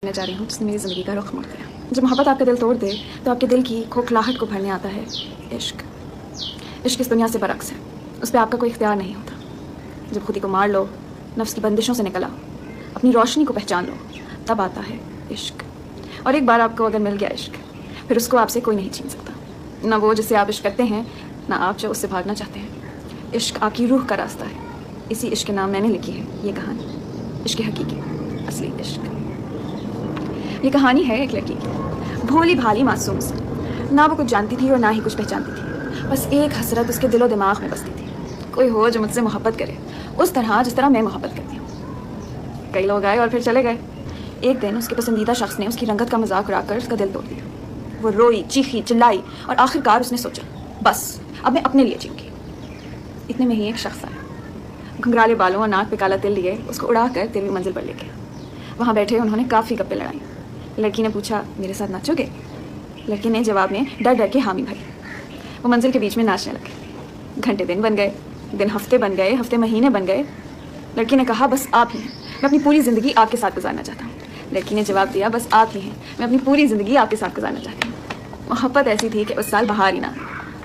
मैं जा रही हूँ जिसने मेरी ज़िंदगी का रुख मोड़ दिया। जब मोहब्बत आपका दिल तोड़ दे तो आपके दिल की खोखलाहट को भरने आता है इश्क। इश्क इस दुनिया से बरक्स है, उस पर आपका कोई इख्तियार नहीं होता। जब खुदी को मार लो, नफ्स की बंदिशों से निकल आओ, अपनी रोशनी को पहचान लो, तब आता है इश्क। और एक बार आपको अगर मिल गया इश्क, फिर उसको आपसे कोई नहीं छीन सकता। ना वो जिससे आप इश्क करते हैं, ना आप जो उससे भागना चाहते हैं। इश्क आपकी रूह का रास्ता है। इसी इश्क के नाम मैंने लिखी है ये कहानी, इश्क हकीकी, असली इश्क। ये कहानी है एक लड़की की, भोली भाली मासूम सी। ना वो कुछ जानती थी और ना ही कुछ पहचानती थी। बस एक हसरत उसके दिलो दिमाग में बसती थी, कोई हो जो मुझसे मोहब्बत करे उस तरह जिस तरह मैं मोहब्बत करती हूँ। कई लोग आए और फिर चले गए। एक दिन उसके पसंदीदा शख्स ने उसकी रंगत का मजाक उड़ाकर उसका दिल तोड़ दिया। वो रोई, चीखी, चिल्लाई और आखिरकार उसने सोचा, बस अब मैं अपने लिए जीऊँगी। इतने में ही एक शख्स आया, घुंघराले बालों और नाक पे काला तिल लिए उसको उड़ाकर तेरहवीं मंजिल पर ले गया। वहाँ बैठे उन्होंने काफ़ी गप्पे लड़ाई। लड़की ने पूछा, मेरे साथ नाचोगे? लड़के ने जवाब में डर डर के हामी भरी। वो मंजिल के बीच में नाचने लगे। घंटे दिन बन गए, दिन हफ्ते बन गए, हफ्ते महीने बन गए। लड़की ने कहा, बस आप ही हैं, मैं अपनी पूरी ज़िंदगी आपके साथ गुजारना चाहता हूँ। लड़की ने जवाब दिया, बस आप ही हैं, मैं अपनी पूरी ज़िंदगी आपके साथ गुजारना चाहती हूँ। मोहब्बत ऐसी थी कि उस साल बाहर ही ना,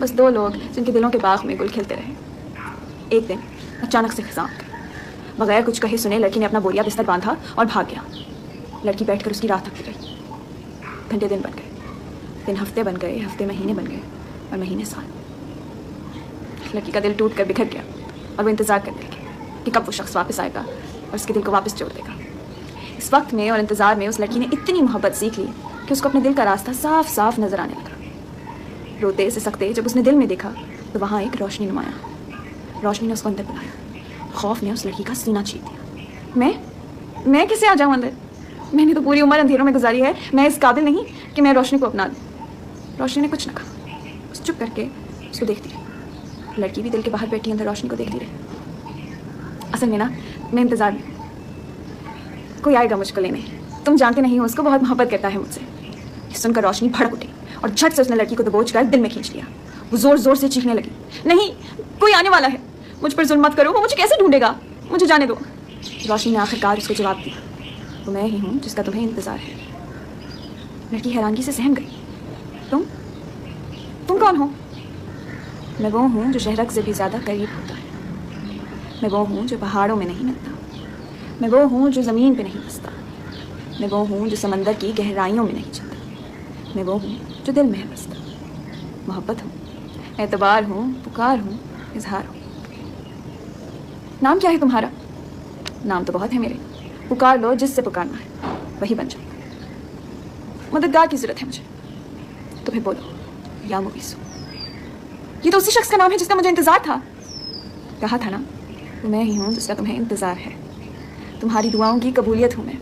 बस दो लोग जिनके दिलों के बाग में गुल खिलते रहे। एक दिन अचानक से खिज़ां आ गई। बगैर कुछ कहे सुने लड़की ने अपना बोरिया बिस्तर बांधा और भाग गया। लड़की बैठकर उसकी राह तकती रही। घंटे दिन बन गए, दिन हफ्ते बन गए, हफ्ते महीने बन गए और महीने साल। लड़की का दिल टूट कर बिखर गया और वो इंतज़ार करने लगी कि कब वो शख्स वापस आएगा और उसके दिल को वापस जोड़ देगा। इस वक्त में और इंतज़ार में उस लड़की ने इतनी मोहब्बत सीख ली कि उसको अपने दिल का रास्ता साफ साफ नजर आने लगा। रोते से सकते जब उसने दिल में देखा तो वहाँ एक रोशनी नुमाया। रोशनी ने उसको अंदर बुलाया। खौफ ने उस लड़की का सीना चीर दिया। मैं कैसे आ जाऊँ अंदर? मैंने तो पूरी उम्र अंधेरों में गुजारी है। मैं इस काबिल नहीं कि मैं रोशनी को अपना लूँ। रोशनी ने कुछ न कहा, उस चुप करके उसको देखती रही। लड़की भी दिल के बाहर बैठी अंदर रोशनी को देखती रही। असल में ना, मैं इंतज़ार में, कोई आएगा मुझको लेने। तुम जानते नहीं हो, उसको बहुत मोहब्बत करता है मुझसे। ये सुनकर रोशनी भड़क उठी और झट से उसने लड़की को दबोच कर दिल में खींच लिया। वो जोर जोर से चीखने लगी, नहीं, कोई आने वाला है, मुझ पर जुल्म मत करो, वो मुझे कैसे ढूंढेगा, मुझे जाने दो। रोशनी ने आखिरकार उसको जवाब दिया, तो मैं ही हूँ जिसका तुम्हें इंतज़ार है। लड़की हैरानगी से सहम गई। तुम कौन हो? मैं वो हूँ जो शहरक से भी ज़्यादा करीब होता है। मैं वो हूँ जो पहाड़ों में नहीं मिलता। मैं वो हूँ जो ज़मीन पे नहीं बसता। मैं वो हूँ जो समंदर की गहराइयों में नहीं चलता। मैं वो हूँ जो दिल में है बसता। मोहब्बत हूँ, एतबार हूँ, पुकार हूँ, इजहार हूँ। नाम क्या है तुम्हारा? नाम तो बहुत है मेरे, पुकार लो जिससे पुकारना है, वही बन जाओ। मददगार की ज़रूरत है मुझे, तो फिर बोलो, या मुबीसो। ये तो उसी शख्स का नाम है जिसका मुझे इंतज़ार था। कहा था ना, तो मैं ही हूँ जिसका तुम्हें इंतज़ार है। तुम्हारी दुआओं की कबूलियत हूँ मैं,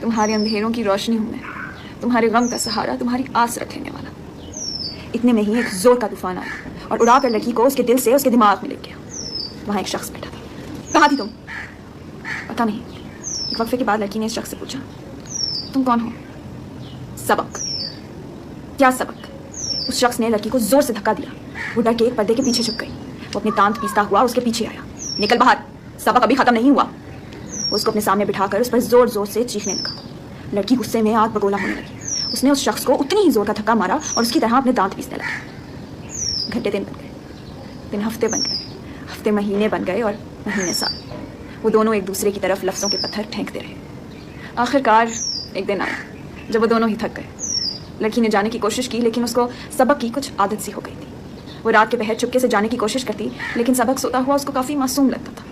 तुम्हारे अंधेरों की रोशनी हूँ मैं, तुम्हारे गम का सहारा, तुम्हारी आस रखने वाला। इतने में ही एक जोर का तूफान आया और उड़ा कर लड़की को उसके दिल से उसके दिमाग में ले गया। वहाँ एक शख्स बैठा था। कहाँ थी तुम? पता नहीं। एक वक्फे के बाद लड़की ने इस शख्स से पूछा, तुम कौन हो? सबक। क्या सबक? उस शख्स ने लड़की को जोर से धक्का दिया। वो डर के एक पर्दे के पीछे छुप गई। वो अपने दांत पीसता हुआ उसके पीछे आया। निकल बाहर, सबक अभी खत्म नहीं हुआ। वो उसको अपने सामने बिठाकर उस पर जोर जोर से चीखने लगा। लड़की गुस्से में आग बगोला होने लगी। उसने उस शख्स को उतनी ही जोर का धक्का मारा और उसकी तरह अपने दांत पीसने लगी। घंटे दिन बन गए, दिन हफ्ते बन गए, हफ्ते महीने बन गए और महीने साल। वो दोनों एक दूसरे की तरफ लफ्ज़ों के पत्थर फेंकते रहे। आखिरकार एक दिन आया जब वो दोनों ही थक गए। लड़की ने जाने की कोशिश की, लेकिन उसको सबक की कुछ आदत सी हो गई थी। वो रात के पहर चुपके से जाने की कोशिश करती, लेकिन सबक सोता हुआ उसको काफ़ी मासूम लगता था।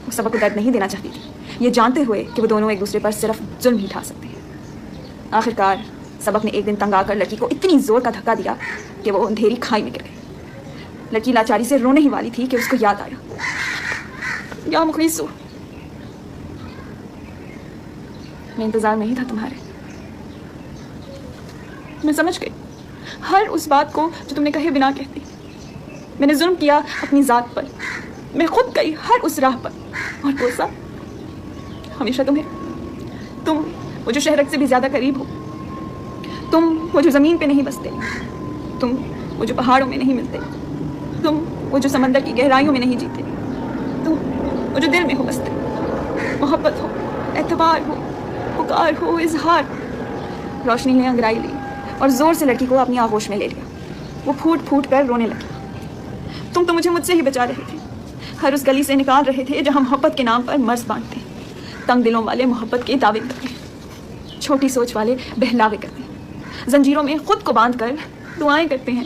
वो सबक को दर्द नहीं देना चाहती थी, ये जानते हुए कि वो दोनों एक दूसरे पर सिर्फ जुल्म ही ढा सकते हैं। आखिरकार सबक ने एक दिन तंग आकर लड़की को इतनी ज़ोर का धक्का दिया कि वो अंधेरी खाई में गिर गई। लड़की लाचारी से रोने ही वाली थी कि उसको याद आया, या मुखलिसो, मैं इंतज़ार में ही था तुम्हारे। मैं समझ गई हर उस बात को जो तुमने कहे बिना कहती। मैंने जुल्म किया अपनी ज़ात पर। मैं खुद गई हर उस राह पर और कोसा हमेशा तुम्हें। तुम वो जो शहरक से भी ज़्यादा करीब हो, तुम वो जो ज़मीन पे नहीं बसते, तुम वो जो पहाड़ों में नहीं मिलते, तुम वो जो समंदर की गहराइयों में नहीं जीते, तुम वो जो दिल में हो बसते। मोहब्बत हो, एतबार हो, पुकार हो इजहार। रोशनी ने अंगड़ाई ली और जोर से लड़की को अपनी आगोश में ले लिया। वो फूट फूट कर रोने लगी। तुम तो मुझे मुझसे ही बचा रहे थे, हर उस गली से निकाल रहे थे जहाँ मोहब्बत के नाम पर मर्ज बांटते हैं। तंग दिलों वाले मोहब्बत के दावे करते हैं, छोटी सोच वाले बहलावे करते हैं, जंजीरों में खुद को बांध कर दुआएं करते हैं,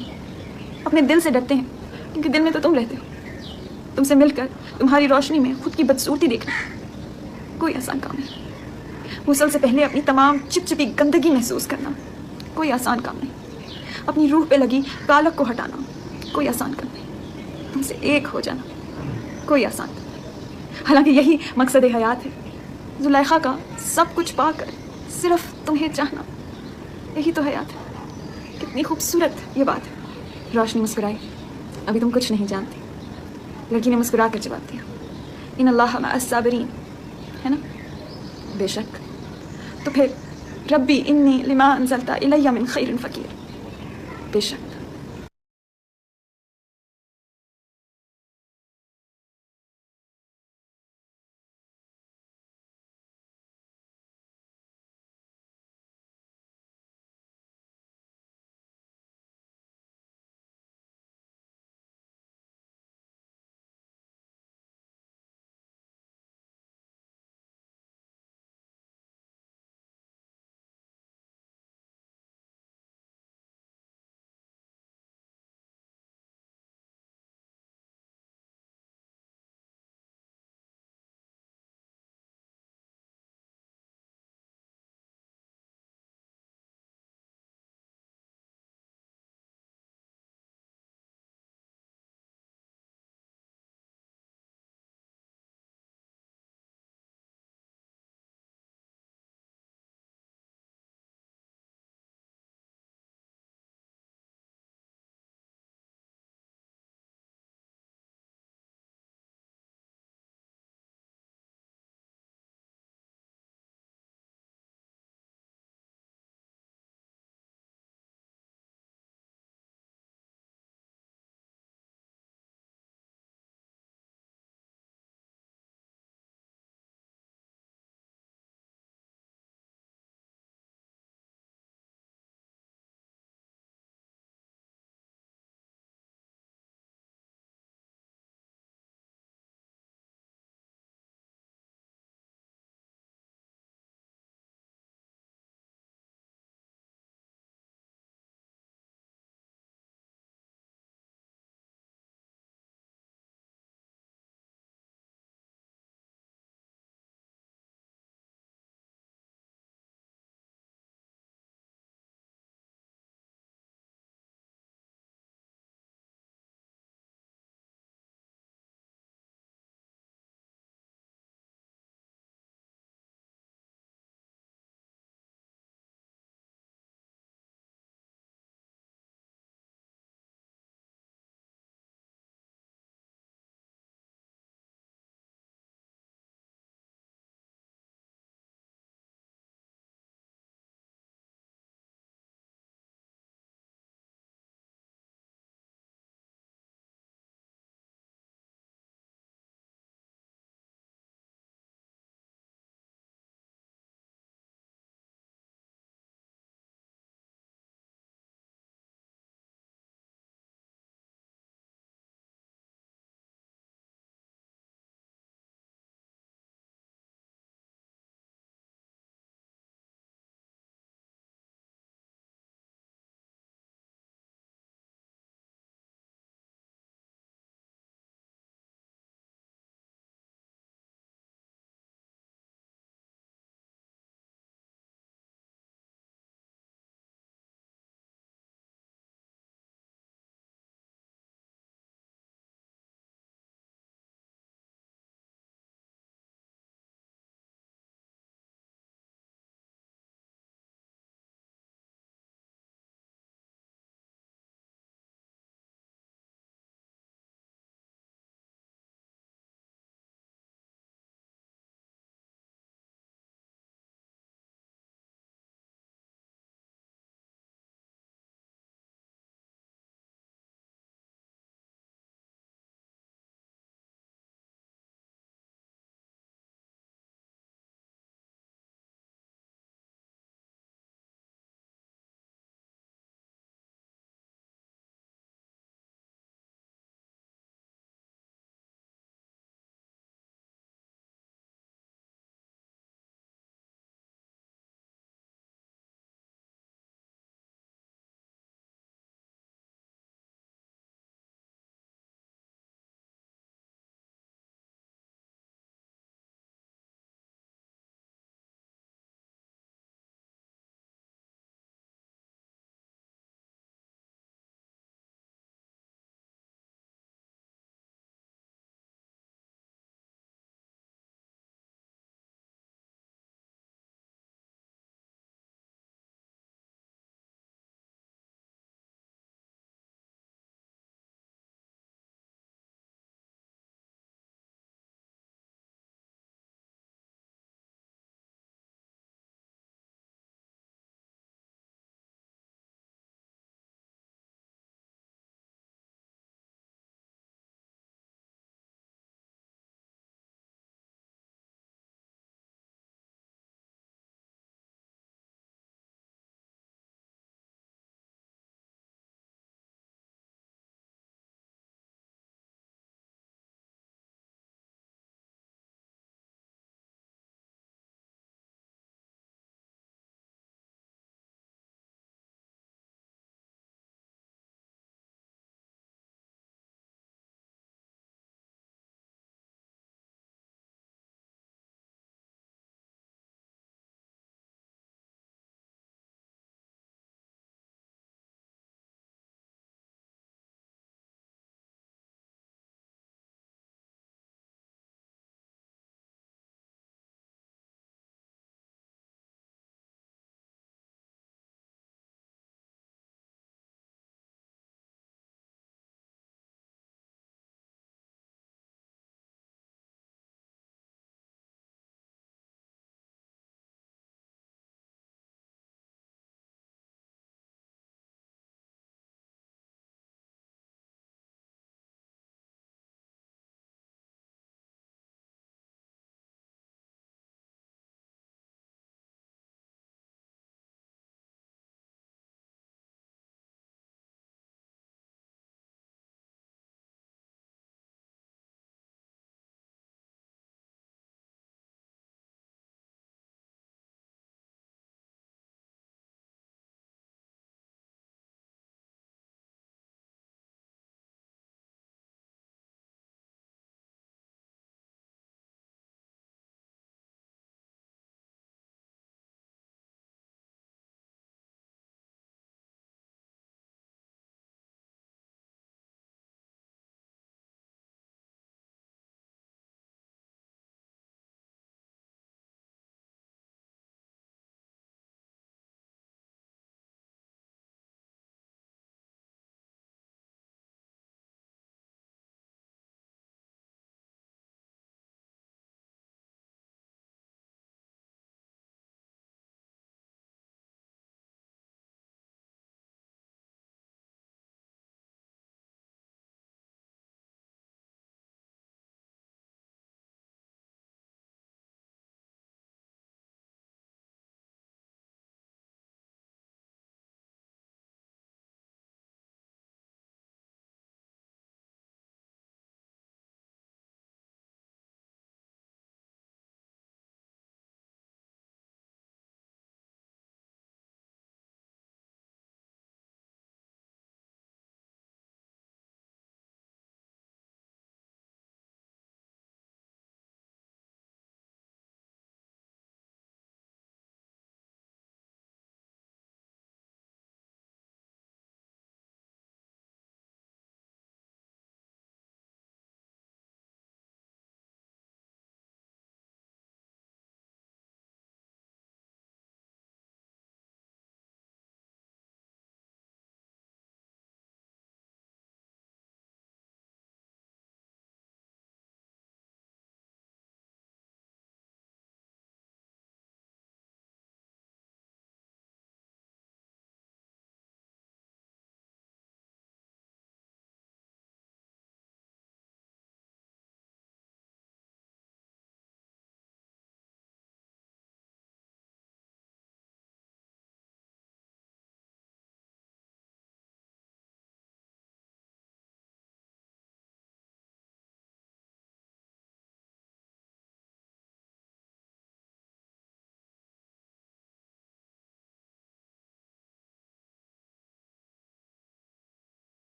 अपने दिल से डरते हैं क्योंकि दिल में तो तुम रहते हो। तुमसे मिलकर तुम्हारी रोशनी में खुद की बदसूरती देखना कोई आसान काम नहीं। गुस्ल से पहले अपनी तमाम चिपचिपी गंदगी महसूस करना कोई आसान काम नहीं। अपनी रूह पे लगी कालक को हटाना कोई आसान काम नहीं। तुमसे एक हो जाना कोई आसान काम नहीं। हालांकि यही मकसद हयात है, जुलेखा का सब कुछ पाकर सिर्फ तुम्हें चाहना, यही तो हयात है। कितनी खूबसूरत ये बात है। रोशनी मुस्कुराई। अभी तुम कुछ नहीं जानती। लड़की ने मुस्कुरा कर जवाब दिया, इन अल्लाह मअस-साबिरीन, है ना? बेशक। तो फिर रब्बी इन्नी लिमा अंज़लता इलैया मिन खैरिन फ़कीर, बेशक